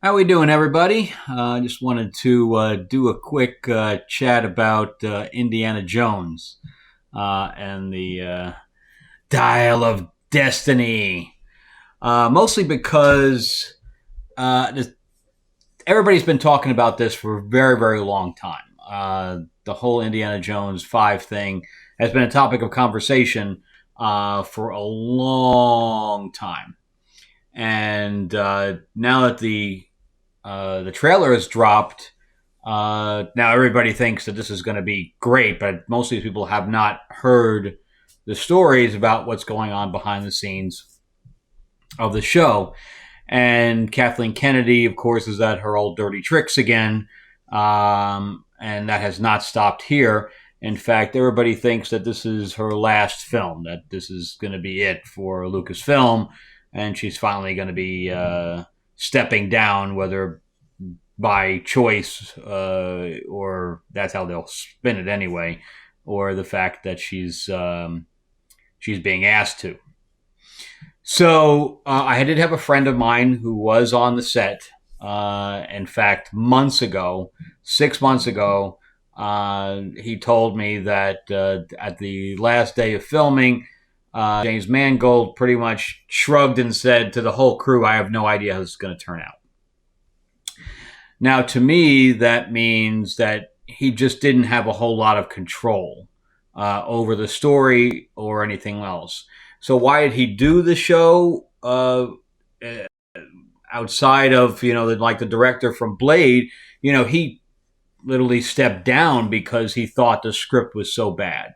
How we doing, everybody? I just wanted to do a quick chat about Indiana Jones and the Dial of Destiny. Mostly because everybody's been talking about this for a very, very long time. The whole Indiana Jones 5 thing has been a topic of conversation for a long time. And now that the trailer is dropped. Now everybody thinks that this is going to be great, but most of these people have not heard the stories about what's going on behind the scenes of the show. And Kathleen Kennedy, of course, is at her old dirty tricks again, and that has not stopped here. In fact, everybody thinks that this is her last film, that this is going to be it for Lucasfilm, and she's finally going to be stepping down, whether by choice or that's how they'll spin it anyway, or the fact that she's being asked to. So I did have a friend of mine who was on the set. In fact, months ago, 6 months ago, he told me that at the last day of filming, James Mangold pretty much shrugged and said to the whole crew, "I have no idea how this is going to turn out." Now, to me, that means that he just didn't have a whole lot of control over the story or anything else. So why did he do the show outside of, like the director from Blade? He literally stepped down because he thought the script was so bad.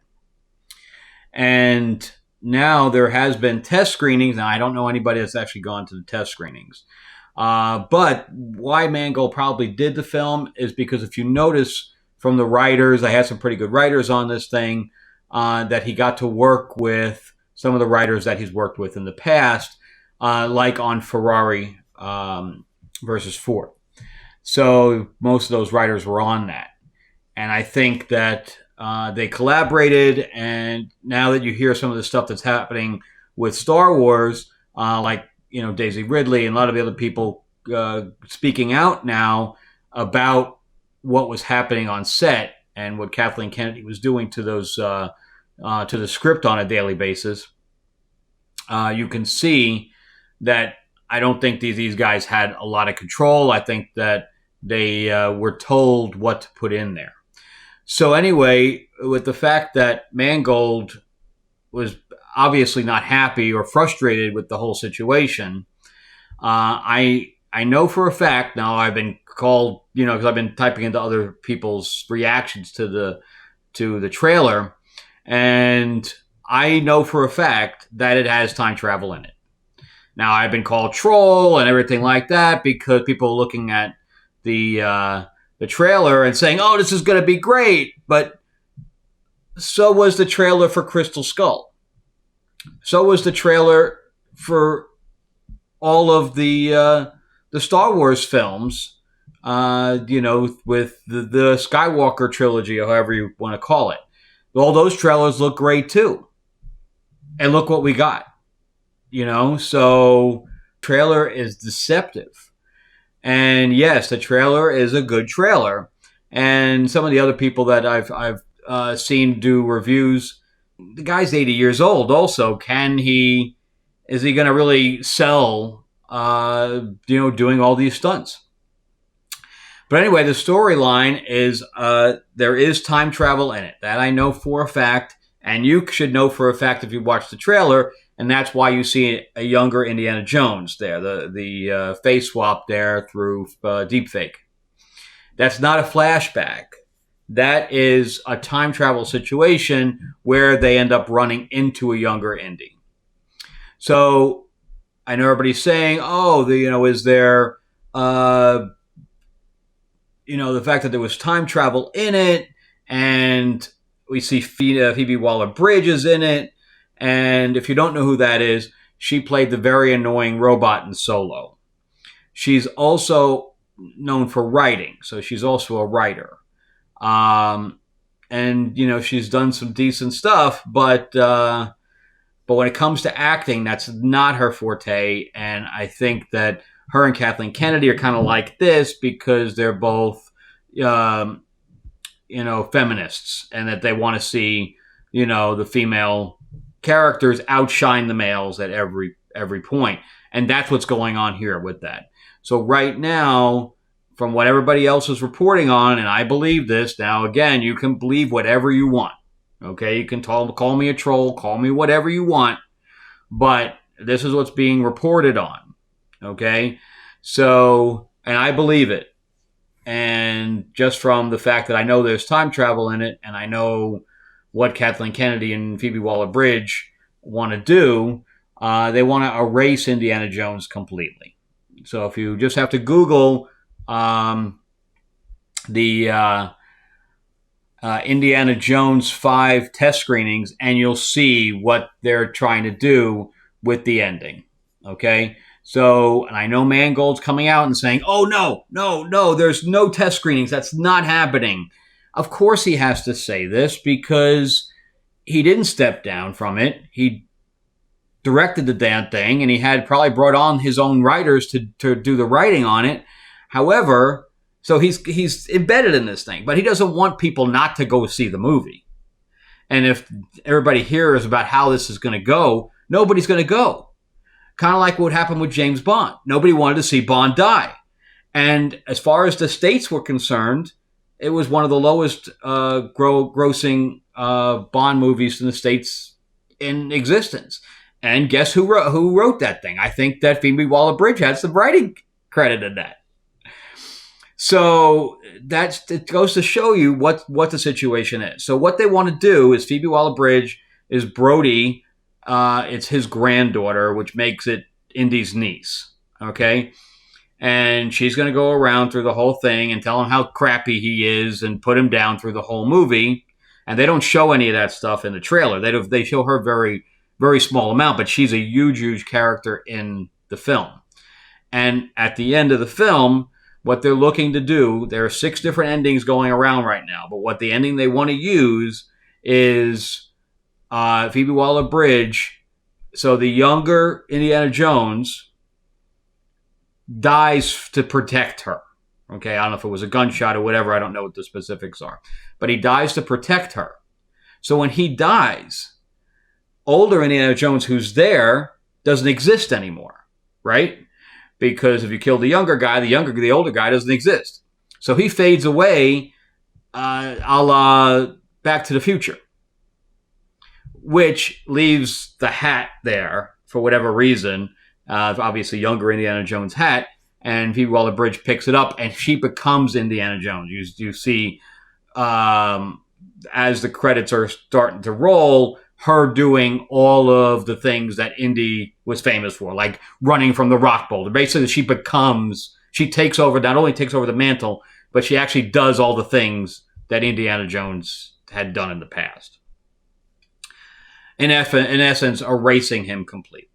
And now there has been test screenings. Now, I don't know anybody that's actually gone to the test screenings. But why Mangold probably did the film is because if you notice from the writers, I had some pretty good writers on this thing, that he got to work with some of the writers that he's worked with in the past, like on Ferrari versus Ford. So most of those writers were on that. And I think that they collaborated, and now that you hear some of the stuff that's happening with Star Wars, like Daisy Ridley and a lot of the other people speaking out now about what was happening on set and what Kathleen Kennedy was doing to those to the script on a daily basis, you can see that I don't think these guys had a lot of control. I think that they were told what to put in there. So anyway, with the fact that Mangold was obviously not happy or frustrated with the whole situation, I know for a fact, now I've been called, because I've been typing into other people's reactions to the trailer, and I know for a fact that it has time travel in it. Now, I've been called troll and everything like that because people are looking at the trailer and saying, "Oh, this is going to be great," but so was the trailer for Crystal Skull. So was the trailer for all of the Star Wars films, with the Skywalker trilogy, or however you want to call it. All those trailers look great too. And look what we got. So trailer is deceptive. And yes, the trailer is a good trailer. And some of the other people that I've seen do reviews, the guy's 80 years old also. Is he going to really sell, doing all these stunts? But anyway, the storyline is there is time travel in it. That I know for a fact, and you should know for a fact if you watch the trailer, and that's why you see a younger Indiana Jones there, the face swap there through deepfake. That's not a flashback. That is a time travel situation where they end up running into a younger Indy. So I know everybody's saying, is there, the fact that there was time travel in it, and we see Phoebe Waller-Bridge is in it, and if you don't know who that is, she played the very annoying robot in Solo. She's also known for writing, so she's also a writer. And she's done some decent stuff, but when it comes to acting, that's not her forte. And I think that her and Kathleen Kennedy are kind of like this because they're both, feminists, and that they want to see, the female characters outshine the males at every point. And that's what's going on here with that. So right now, from what everybody else is reporting on, and I believe this, now again, you can believe whatever you want. Okay, you can call me a troll, call me whatever you want, but this is what's being reported on. Okay, so, and I believe it. And just from the fact that I know there's time travel in it, and I know what Kathleen Kennedy and Phoebe Waller-Bridge want to do, they want to erase Indiana Jones completely. So if you just have to Google the Indiana Jones 5 test screenings, and you'll see what they're trying to do with the ending. Okay? So, and I know Mangold's coming out and saying, oh, no, there's no test screenings. That's not happening. Of course he has to say this because he didn't step down from it. He directed the damn thing, and he had probably brought on his own writers to do the writing on it. However, so he's embedded in this thing, but he doesn't want people not to go see the movie. And if everybody hears about how this is going to go, nobody's going to go. Kind of like what happened with James Bond. Nobody wanted to see Bond die. And as far as the States were concerned, it was one of the lowest grossing Bond movies in the States in existence. And guess who wrote that thing? I think that Phoebe Waller-Bridge had some writing credit in that. So it goes to show you what the situation is. So what they want to do is Phoebe Waller-Bridge is Brody. It's his granddaughter, which makes it Indy's niece. Okay? And she's going to go around through the whole thing and tell him how crappy he is and put him down through the whole movie. And they don't show any of that stuff in the trailer. They show her very, very small amount, but she's a huge, huge character in the film. And at the end of the film, what they're looking to do, there are 6 different endings going around right now, but what the ending they want to use is Phoebe Waller-Bridge. So the younger Indiana Jones dies to protect her. Okay, I don't know if it was a gunshot or whatever. I don't know what the specifics are. But he dies to protect her. So when he dies, older Indiana Jones who's there doesn't exist anymore, right? Because if you kill the younger guy, the older guy doesn't exist. So he fades away a la Back to the Future, which leaves the hat there for whatever reason, obviously younger Indiana Jones hat, and Phoebe Waller-Bridge picks it up, and she becomes Indiana Jones. You see, as the credits are starting to roll, her doing all of the things that Indy was famous for, like running from the rock boulder. Basically, she takes over, not only takes over the mantle, but she actually does all the things that Indiana Jones had done in the past. In essence, erasing him completely.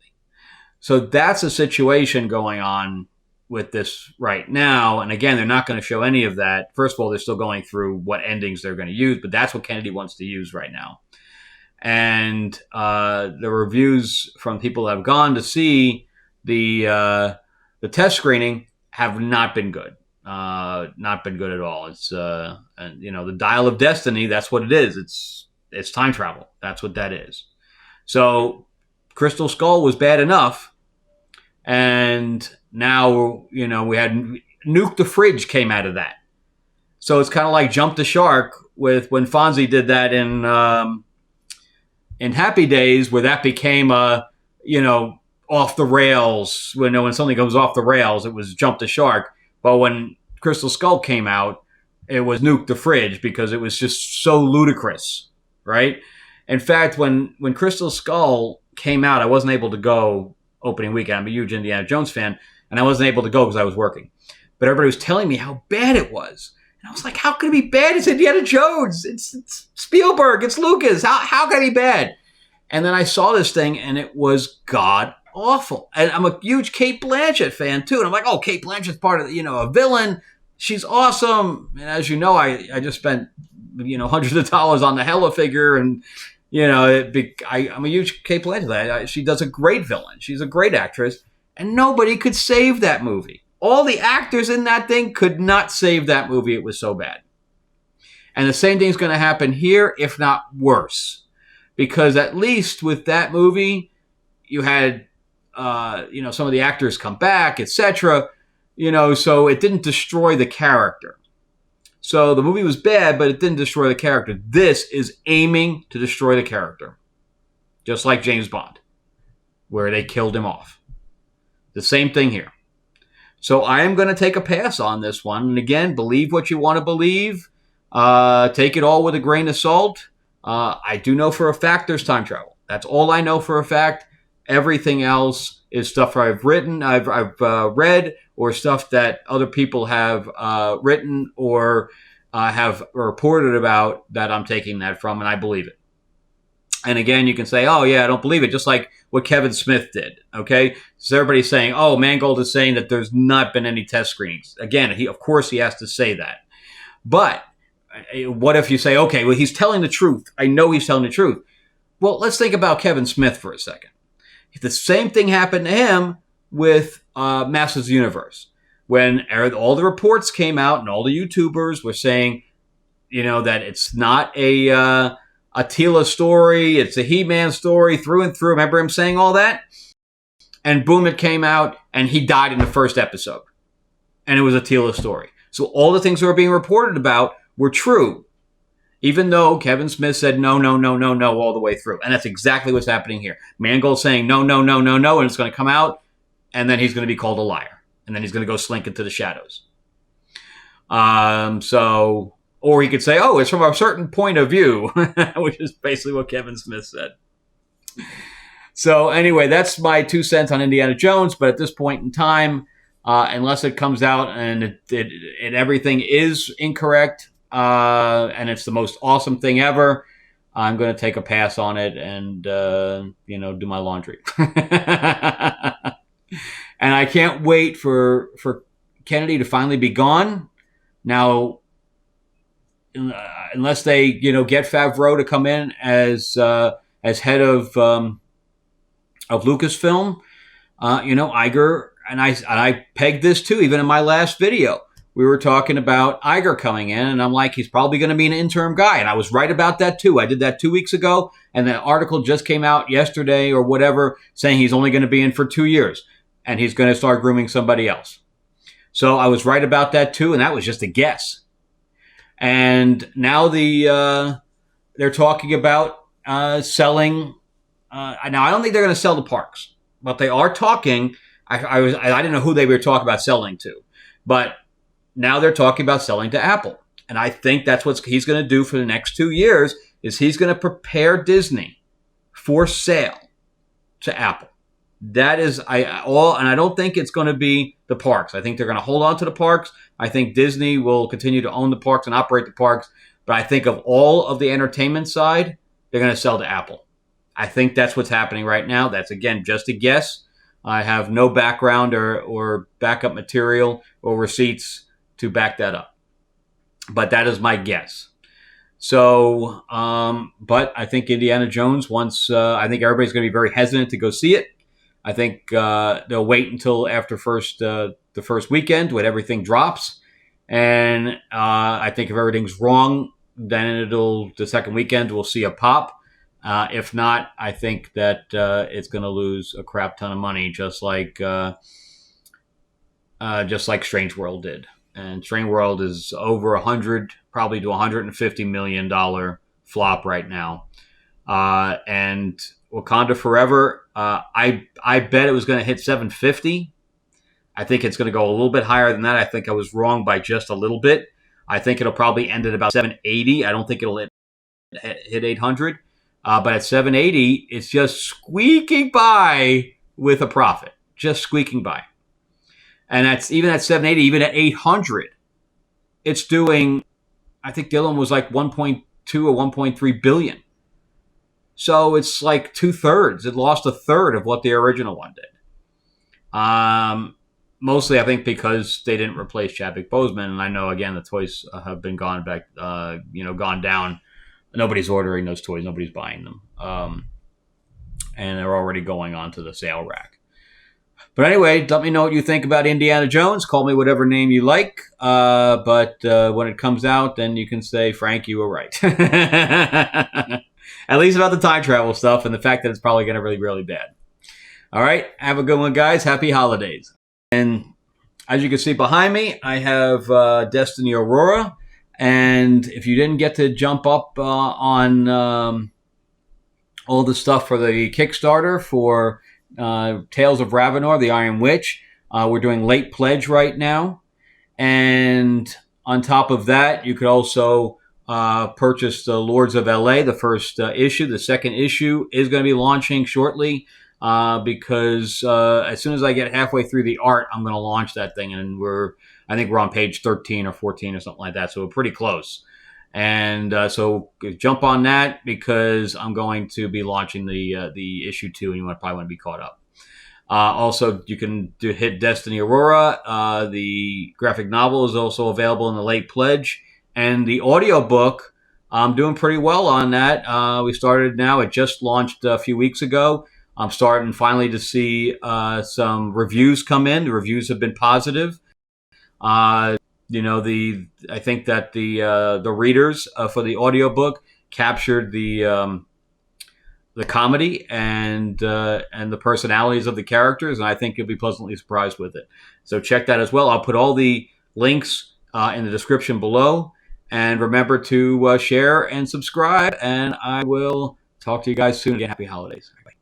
So that's a situation going on with this right now. And again, they're not going to show any of that. First of all, they're still going through what endings they're going to use, but that's what Kennedy wants to use right now. And the reviews from people that have gone to see the test screening have not been good. Not been good at all. It's the Dial of Destiny. That's what it is. It's time travel. That's what that is. So Crystal Skull was bad enough, and now we had Nuke the Fridge came out of that. So it's kind of like Jump the Shark with when Fonzie did that in Happy Days, where that became off the rails. When something goes off the rails, it was Jump the Shark. But when Crystal Skull came out, it was Nuke the Fridge because it was just so ludicrous, right? In fact, when Crystal Skull came out, I wasn't able to go opening weekend. I'm a huge Indiana Jones fan, and I wasn't able to go because I was working. But everybody was telling me how bad it was. And I was like, how can it be bad? It's Indiana Jones. It's Spielberg. It's Lucas. How can it be bad? And then I saw this thing, and it was god-awful. And I'm a huge Cate Blanchett fan, too. And I'm like, oh, Cate Blanchett's part of, a villain. She's awesome. And as you know, I just spent, hundreds of dollars on the Hella figure. And, I'm a huge Cate Blanchett fan. She does a great villain. She's a great actress. And nobody could save that movie. All the actors in that thing could not save that movie. It was so bad. And the same thing's going to happen here, if not worse. Because at least with that movie, you had, some of the actors come back, etc. So it didn't destroy the character. So the movie was bad, but it didn't destroy the character. This is aiming to destroy the character. Just like James Bond, where they killed him off. The same thing here. So I am going to take a pass on this one. And again, believe what you want to believe. Take it all with a grain of salt. I do know for a fact there's time travel. That's all I know for a fact. Everything else is stuff I've written, I've read, or stuff that other people have written or have reported about that I'm taking that from, and I believe it. And again, you can say, oh, yeah, I don't believe it, just like what Kevin Smith did, okay? So everybody's saying, oh, Mangold is saying that there's not been any test screenings. Again, of course he has to say that. But what if you say, okay, well, he's telling the truth. I know he's telling the truth. Well, let's think about Kevin Smith for a second. The same thing happened to him with Masters of the Universe. When all the reports came out and all the YouTubers were saying, that it's not a Tila story, it's a He-Man story through and through. Remember him saying all that? And boom, it came out, and he died in the first episode. And it was a Tila story. So all the things that were being reported about were true. Even though Kevin Smith said no all the way through. And that's exactly what's happening here. Mangold's saying no, and it's going to come out, and then he's going to be called a liar. And then he's going to go slink into the shadows. Or he could say, oh, it's from a certain point of view, which is basically what Kevin Smith said. So anyway, that's my 2 cents on Indiana Jones. But at this point in time, unless it comes out and everything is incorrect, and it's the most awesome thing ever, I'm going to take a pass on it and, do my laundry. And I can't wait for Kennedy to finally be gone. Now, unless they, get Favreau to come in as head of Lucasfilm, Iger, and I pegged this too, even in my last video. We were talking about Iger coming in, and I'm like, he's probably going to be an interim guy. And I was right about that too. I did that 2 weeks ago, and the article just came out yesterday or whatever saying he's only going to be in for 2 years, and he's going to start grooming somebody else. So I was right about that too, and that was just a guess. And now they're talking about selling. Now, I don't think they're going to sell the parks, but they are talking. I didn't know who they were talking about selling to, but now they're talking about selling to Apple. And I think that's what he's going to do for the next 2 years, is he's going to prepare Disney for sale to Apple. That is and I don't think it's going to be the parks. I think they're going to hold on to the parks. I think Disney will continue to own the parks and operate the parks. But I think of all of the entertainment side, they're going to sell to Apple. I think that's what's happening right now. That's, again, just a guess. I have no background or backup material or receipts to back that up. But that is my guess. So, but I think Indiana Jones, I think everybody's going to be very hesitant to go see it. I think they'll wait until after the first weekend when everything drops. And I think if everything's wrong, then the second weekend we'll see a pop. If not, I think that it's going to lose a crap ton of money, just like Strange World did. And Strange World is over 100, probably to $150 million flop right now. And Wakanda Forever, I bet it was going to hit 750. I think it's going to go a little bit higher than that. I think I was wrong by just a little bit. I think it'll probably end at about 780. I don't think it'll hit 800. But at 780, it's just squeaking by with a profit. Just squeaking by. And that's even at 780, even at 800, it's doing, I think the other one was like 1.2 or 1.3 billion. So it's like 2/3. It lost a third of what the original one did. Mostly, I think, because they didn't replace Chadwick Boseman. And I know, again, the toys have been gone down. Nobody's ordering those toys. Nobody's buying them. And they're already going onto the sale rack. But anyway, let me know what you think about Indiana Jones. Call me whatever name you like. But when it comes out, then you can say, Frank, you were right. At least about the time travel stuff and the fact that it's probably going to really, really bad. All right. Have a good one, guys. Happy holidays. And as you can see behind me, I have Destiny Aurora. And if you didn't get to jump up on all the stuff for the Kickstarter for Tales of Ravenor, the Iron Witch, we're doing late pledge right now. And on top of that, you could also purchase the Lords of LA, the first issue. The second issue is going to be launching shortly because as soon as I get halfway through the art, I'm going to launch that thing. And I think we're on page 13 or 14 or something like that. So we're pretty close. And so jump on that because I'm going to be launching the issue 2 and you probably want to be caught up. Also, you can hit Destiny Aurora. The graphic novel is also available in the late pledge. And the audiobook, I'm doing pretty well on that. We started now. It just launched a few weeks ago. I'm starting finally to see some reviews come in. The reviews have been positive. I think that the readers for the audiobook captured the comedy and the personalities of the characters, and I think you'll be pleasantly surprised with it. So check that as well. I'll put all the links in the description below, and remember to share and subscribe. And I will talk to you guys soon. Again, happy holidays. Bye.